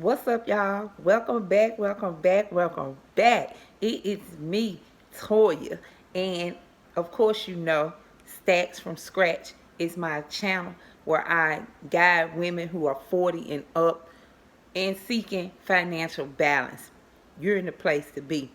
What's up, y'all? Welcome back, welcome back, welcome back. It is me, Toya. And of course, Stacks from Scratch is my channel where I guide women who are 40 and up and seeking financial balance. You're in the place to be.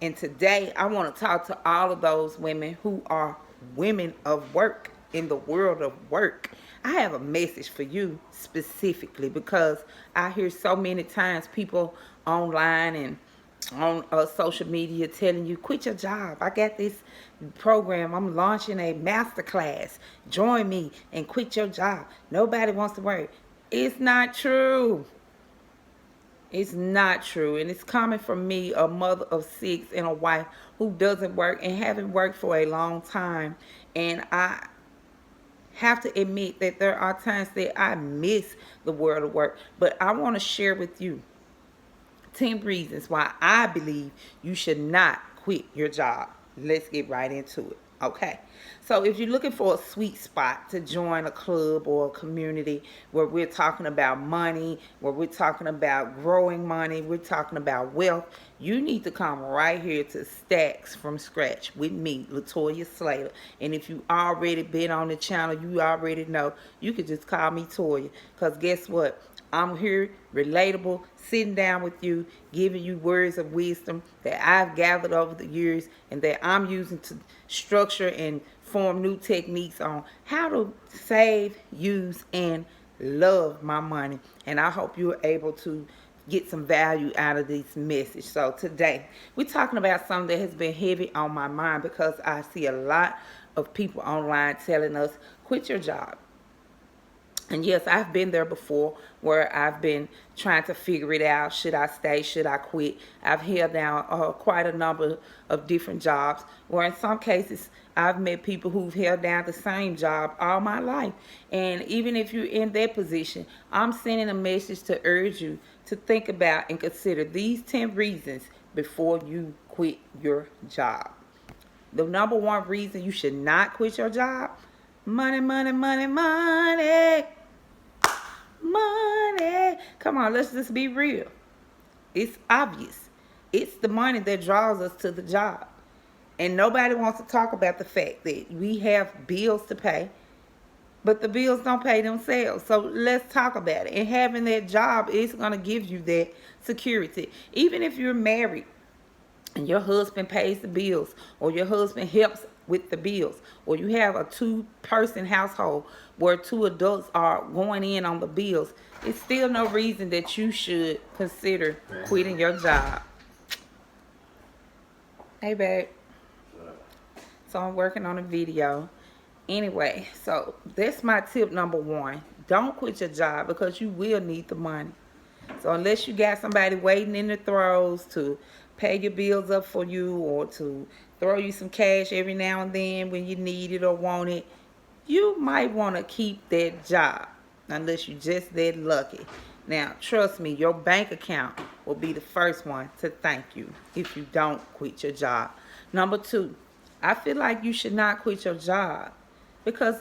And today, I want to talk to all of those women who are women of work in the world of work. I have a message for you specifically because I hear so many times people online and on social media telling you, quit your job. I got this program. I'm launching a master class. Join me and quit your job. Nobody wants to work. It's not true. It's not true. And it's coming from me, a mother of six and a wife who doesn't work and haven't worked for a long time. And I have to admit that there are times that I miss the world of work. But I want to share with you 10 reasons why I believe you should not quit your job. Let's get right into it. Okay. So if you're looking for a sweet spot to join a club or a community where we're talking about money, where we're talking about growing money, we're talking about wealth, you need to come right here to Stacks from Scratch with me, Latoya Slater. And if you already been on the channel, you already know, you could just call me Toya. Because guess what? I'm here, relatable, sitting down with you, giving you words of wisdom that I've gathered over the years and that I'm using to structure and form new techniques on how to save, use, and love my money. And I hope you're able to get some value out of this message. So today, we're talking about something that has been heavy on my mind because I see a lot of people online telling us, quit your job. And yes, I've been there before where I've been trying to figure it out. Should I stay? Should I quit? I've held down quite a number of different jobs where in some cases I've met people who've held down the same job all my life. And even if you're in that position, I'm sending a message to urge you to think about and consider these 10 reasons before you quit your job. The number one reason you should not quit your job: money, money, money, money. Money. Come on, let's just be real. It's obvious. It's the money that draws us to the job. And nobody wants to talk about the fact that we have bills to pay, but the bills don't pay themselves. So let's talk about it. And having that job is going to give you that security. Even if you're married and your husband pays the bills, or your husband helps with the bills, or you have a two-person household where two adults are going in on the bills, it's still no reason that you should consider quitting your job. Hey, babe. So I'm working on a video. Anyway, so that's my tip number one. Don't quit your job because you will need the money. So unless you got somebody waiting in the throes to pay your bills up for you or to throw you some cash every now and then when you need it or want it, you might want to keep that job unless you're just that lucky. Now, trust me, your bank account will be the first one to thank you if you don't quit your job. Number two, I feel like you should not quit your job because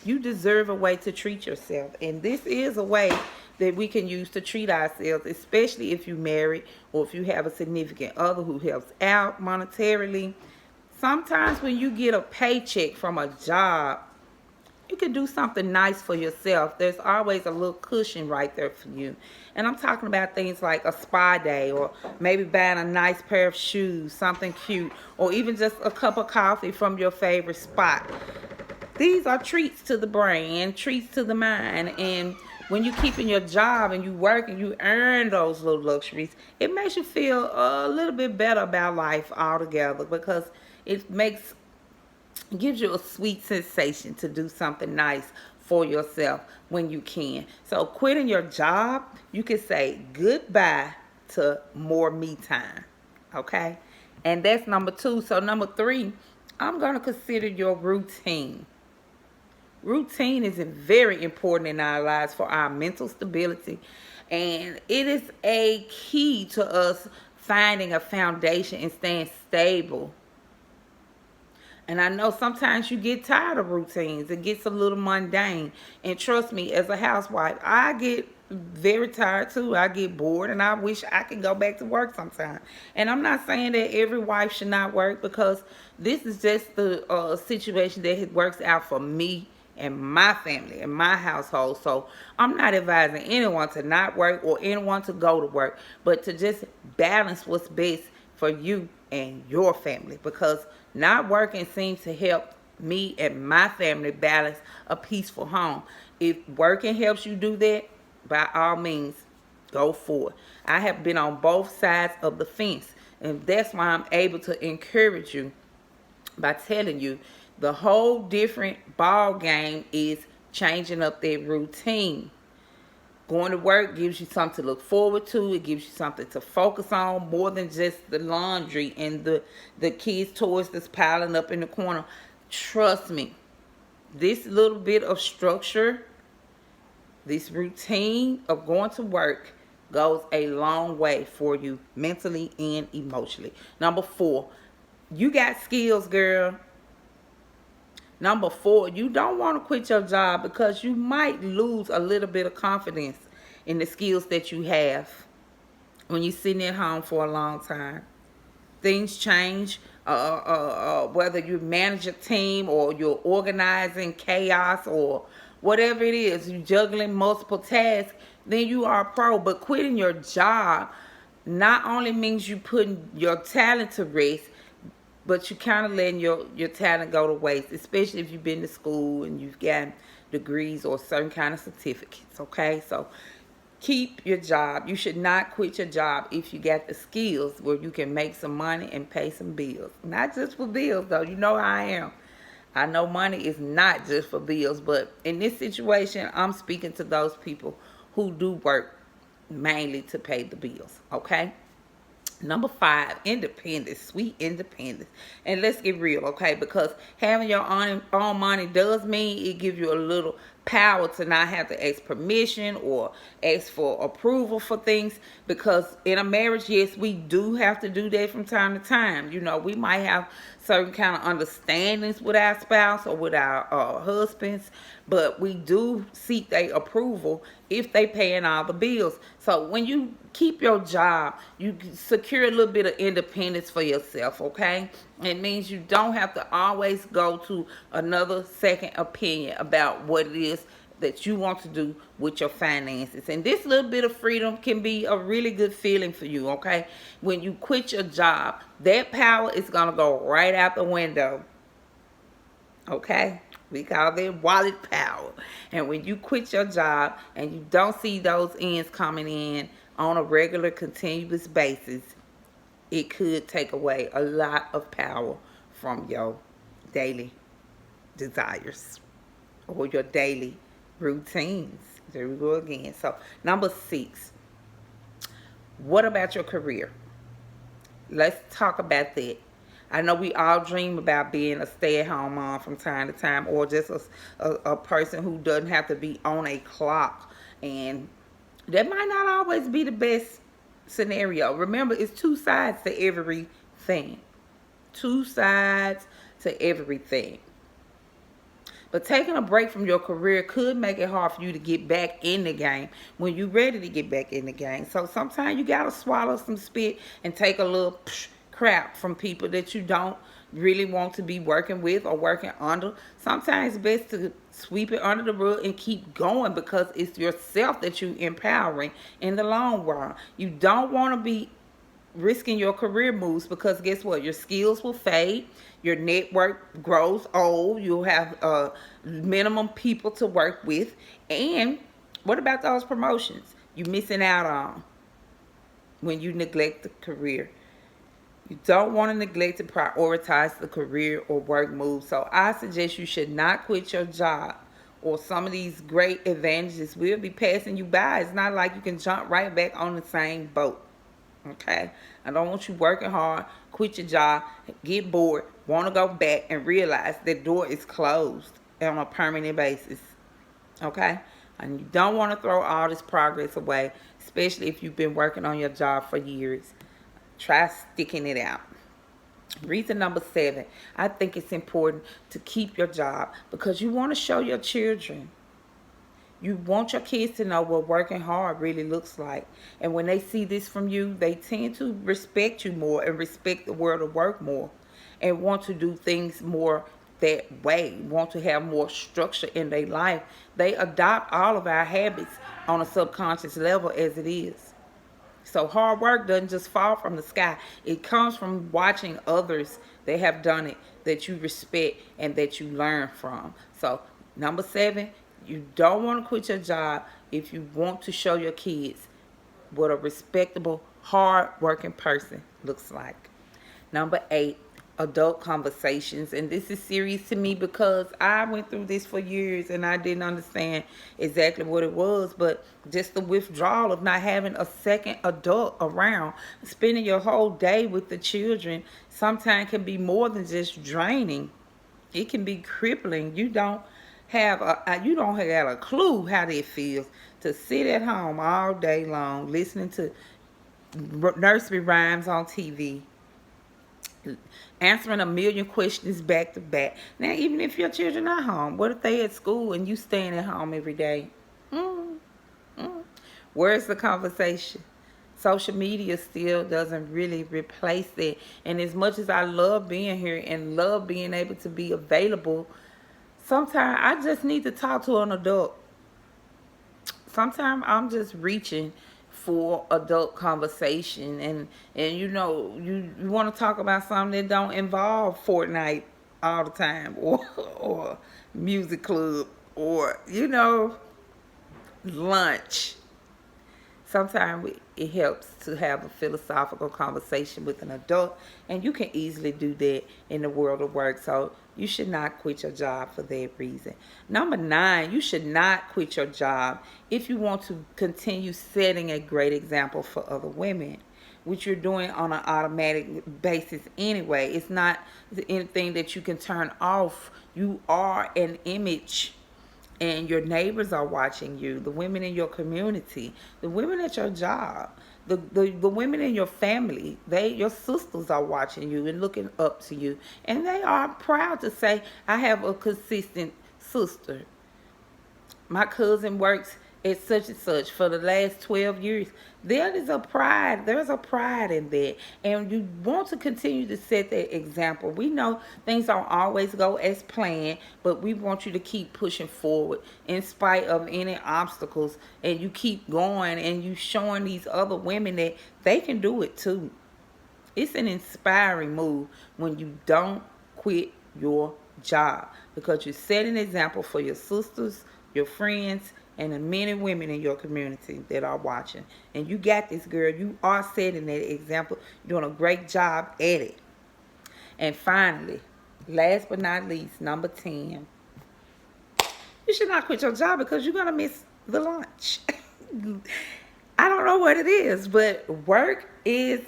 you deserve a way to treat yourself. And this is a way that we can use to treat ourselves, especially if you're married or if you have a significant other who helps out monetarily. Sometimes when you get a paycheck from a job, you can do something nice for yourself. There's always a little cushion right there for you. And I'm talking about things like a spa day, or maybe buying a nice pair of shoes, something cute, or even just a cup of coffee from your favorite spot. These are treats to the brain, treats to the mind. And when you keep in your job and you work and you earn those little luxuries, it makes you feel a little bit better about life altogether, because it gives you a sweet sensation to do something nice for yourself when you can. So quitting your job, you can say goodbye to more me time. Okay? And that's number two. So number three, I'm going to consider your routine. Routine is very important in our lives for our mental stability. And it is a key to us finding a foundation and staying stable. And I know sometimes you get tired of routines. It gets a little mundane. And trust me, as a housewife, I get very tired too. I get bored and I wish I could go back to work sometime. And I'm not saying that every wife should not work, because this is just the situation that works out for me and my family and my household. So I'm not advising anyone to not work or anyone to go to work, but to just balance what's best for you and your family, because not working seems to help me and my family balance a peaceful home. If working helps you do that, by all means, go for it. I have been on both sides of the fence, and that's why I'm able to encourage you by telling you the whole different ball game is changing up their routine. Going to work gives you something to look forward to. It gives you something to focus on, more than just the laundry and the kids' toys that's piling up in the corner. Trust me, this little bit of structure, this routine of going to work, goes a long way for you mentally and emotionally. Number 4, you got skills, girl. Number 4, you don't want to quit your job because you might lose a little bit of confidence in the skills that you have when you're sitting at home for a long time. Things change, whether you manage a team or you're organizing chaos or whatever it is, you're juggling multiple tasks, then you are a pro. But quitting your job not only means you putting your talent to rest, but you kind of letting your talent go to waste, especially if you've been to school and you've gotten degrees or certain kind of certificates, okay? So keep your job. You should not quit your job if you got the skills where you can make some money and pay some bills. Not just for bills, though. You know how I am. I know money is not just for bills, but in this situation, I'm speaking to those people who do work mainly to pay the bills, okay? Number 5, independence, sweet independence. And let's get real, okay? Because having your own money does mean it gives you a little power to not have to ask permission or ask for approval for things. Because in a marriage, yes, we do have to do that from time to time. You know, we might have certain kind of understandings with our spouse or with our husbands, but we do seek their approval if they paying all the bills. So when you keep your job, you secure a little bit of independence for yourself, okay? It means you don't have to always go to another second opinion about what it is that you want to do with your finances. And this little bit of freedom can be a really good feeling for you, okay? When you quit your job, that power is going to go right out the window, okay? We call that wallet power. And when you quit your job and you don't see those ends coming in on a regular, continuous basis, it could take away a lot of power from your daily desires or your daily routines. There we go again. So, number 6, what about your career? Let's talk about that. I know we all dream about being a stay-at-home mom from time to time, or just a person who doesn't have to be on a clock. And that might not always be the best scenario. Remember, it's 2 sides to everything. 2 sides to everything. But taking a break from your career could make it hard for you to get back in the game when you're ready to get back in the game. So sometimes you got to swallow some spit and take a little crap from people that you don't really want to be working with or working under. Sometimes it's best to sweep it under the rug and keep going, because it's yourself that you're empowering in the long run. You don't want to be risking your career moves, because guess what? Your skills will fade. Your network grows old. You'll have minimum people to work with. And what about those promotions you're missing out on when you neglect the career? You don't want to neglect to prioritize the career or work moves. So I suggest you should not quit your job, or some of these great advantages will be passing you by. It's not like you can jump right back on the same boat. Okay? I don't want you working hard, quit your job, get bored, want to go back and realize the door is closed on a permanent basis. Okay? And you don't want to throw all this progress away, especially if you've been working on your job for years. Try sticking it out. Reason number 7, I think it's important to keep your job because you want to show your children You want your kids to know what working hard really looks like. And when they see this from you, they tend to respect you more and respect the world of work more and want to do things more that way, want to have more structure in their life. They adopt all of our habits on a subconscious level as it is. So hard work doesn't just fall from the sky. It comes from watching others that have done it, that you respect and that you learn from. So number 7, you don't want to quit your job if you want to show your kids what a respectable, hard working person looks like. Number 8, adult conversations. And this is serious to me because I went through this for years and I didn't understand exactly what it was. But just the withdrawal of not having a second adult around, spending your whole day with the children, sometimes can be more than just draining. It can be crippling. You don't have a clue how it feels to sit at home all day long listening to nursery rhymes on TV, answering a million questions back to back. Now, even if your children are home, what if they at school and you staying at home every day? Mm, mm. Where's the conversation? Social media still doesn't really replace it. And as much as I love being here and love being able to be available, sometimes I just need to talk to an adult. Sometimes I'm just reaching for adult conversation, and you want to talk about something that don't involve Fortnite all the time, or music club, or lunch. Sometimes it helps to have a philosophical conversation with an adult, and you can easily do that in the world of work. So you should not quit your job for that reason. Number 9, you should not quit your job if you want to continue setting a great example for other women, which you're doing on an automatic basis anyway. It's not anything that you can turn off. You are an image, and your neighbors are watching you, the women in your community, the women at your job, the women in your family. Your sisters are watching you and looking up to you, and they are proud to say, I have a consistent sister. My cousin works at such and such for the last 12 years. There's a pride in that, and you want to continue to set that example. We know things don't always go as planned, but we want you to keep pushing forward in spite of any obstacles, and you keep going, and you showing these other women that they can do it too. It's an inspiring move when you don't quit your job, because you set an example for your sisters, your friends, and the men and women in your community that are watching. And you got this, girl. You are setting that example. You're doing a great job at it. And finally, last but not least, number 10, you should not quit your job because you're going to miss the lunch. I don't know what it is, but work is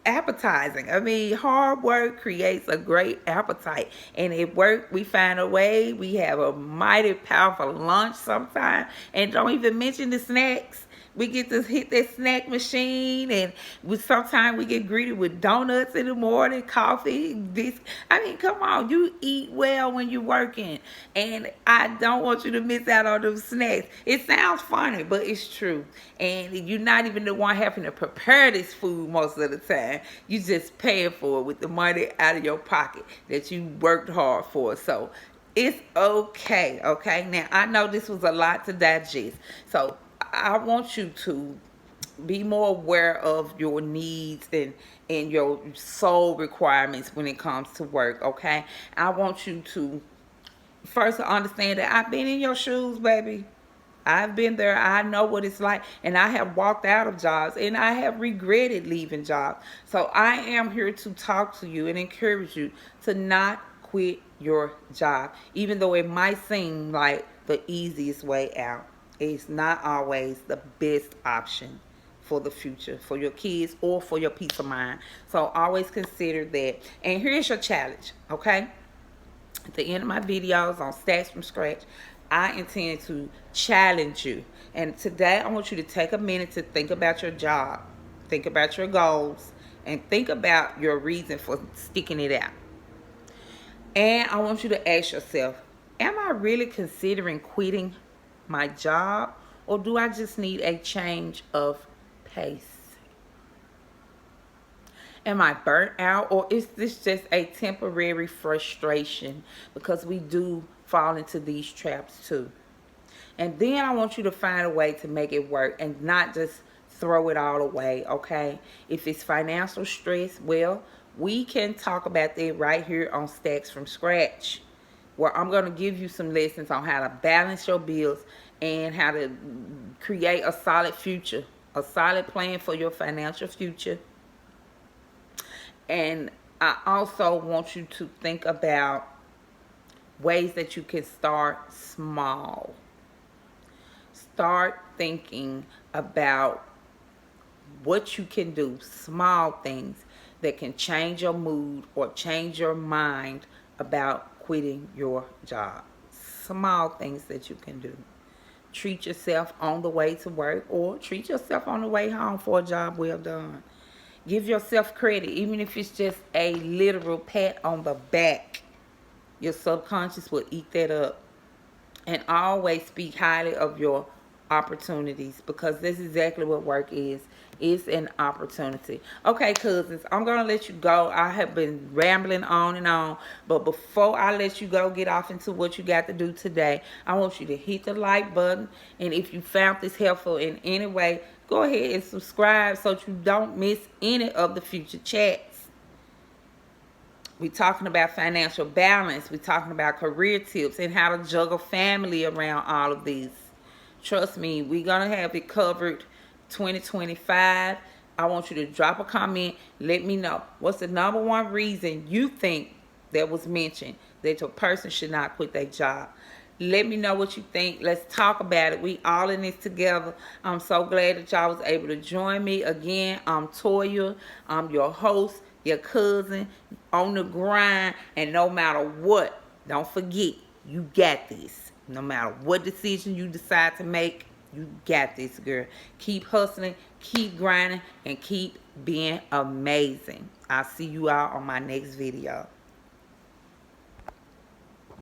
appetizing. I mean, hard work creates a great appetite, and at work we find a way. We have a mighty powerful lunch sometimes, and don't even mention the snacks. We get to hit that snack machine, and sometimes we get greeted with donuts in the morning, coffee, I mean, come on, you eat well when you're working, and I don't want you to miss out on those snacks. It sounds funny, but it's true, and you're not even the one having to prepare this food most of the time. You just paying for it with the money out of your pocket that you worked hard for. So it's okay. Now, I know this was a lot to digest, so I want you to be more aware of your needs and your soul requirements when it comes to work, okay? I want you to first understand that I've been in your shoes, baby. I've been there. I know what it's like, and I have walked out of jobs, and I have regretted leaving jobs. So I am here to talk to you and encourage you to not quit your job, even though it might seem like the easiest way out. It's not always the best option for the future, for your kids, or for your peace of mind. So always consider that. And here's your challenge, okay? At the end of my videos on Stacks from Scratch, I intend to challenge you. And today I want you to take a minute to think about your job, think about your goals, and think about your reason for sticking it out. And I want you to ask yourself, am I really considering quitting? my job, or do I just need a change of pace? Am I burnt out, or is this just a temporary frustration? Because we do fall into these traps too. And then I want you to find a way to make it work and not just throw it all away, okay? If it's financial stress, well, we can talk about that right here on Stacks from Scratch, where I'm going to give you some lessons on how to balance your bills and how to create a solid future, a solid plan for your financial future. And I also want you to think about ways that you can start small. Start thinking about what you can do, small things that can change your mood or change your mind about quitting your job. Small things that you can do. Treat yourself on the way to work, or treat yourself on the way home for a job well done. Give yourself credit, even if it's just a literal pat on the back. Your subconscious will eat that up. And always speak highly of your opportunities, because this is exactly what work is. It's an opportunity. Okay, cousins, I'm going to let you go. I have been rambling on and on. But before I let you go, get off into what you got to do today, I want you to hit the like button. And if you found this helpful in any way, go ahead and subscribe so that you don't miss any of the future chats. We're talking about financial balance. We're talking about career tips and how to juggle family around all of these. Trust me, we're going to have it covered 2025. I want you to drop a comment. Let me know, what's the number one reason you think that was mentioned that your person should not quit their job? Let me know what you think. Let's talk about it. We all in this together. I'm so glad that y'all was able to join me. Again, I'm Toya. I'm your host, your cousin, on the grind. And no matter what, don't forget, you got this. No matter what decision you decide to make, you got this, girl. Keep hustling, keep grinding, and keep being amazing. I'll see you all on my next video.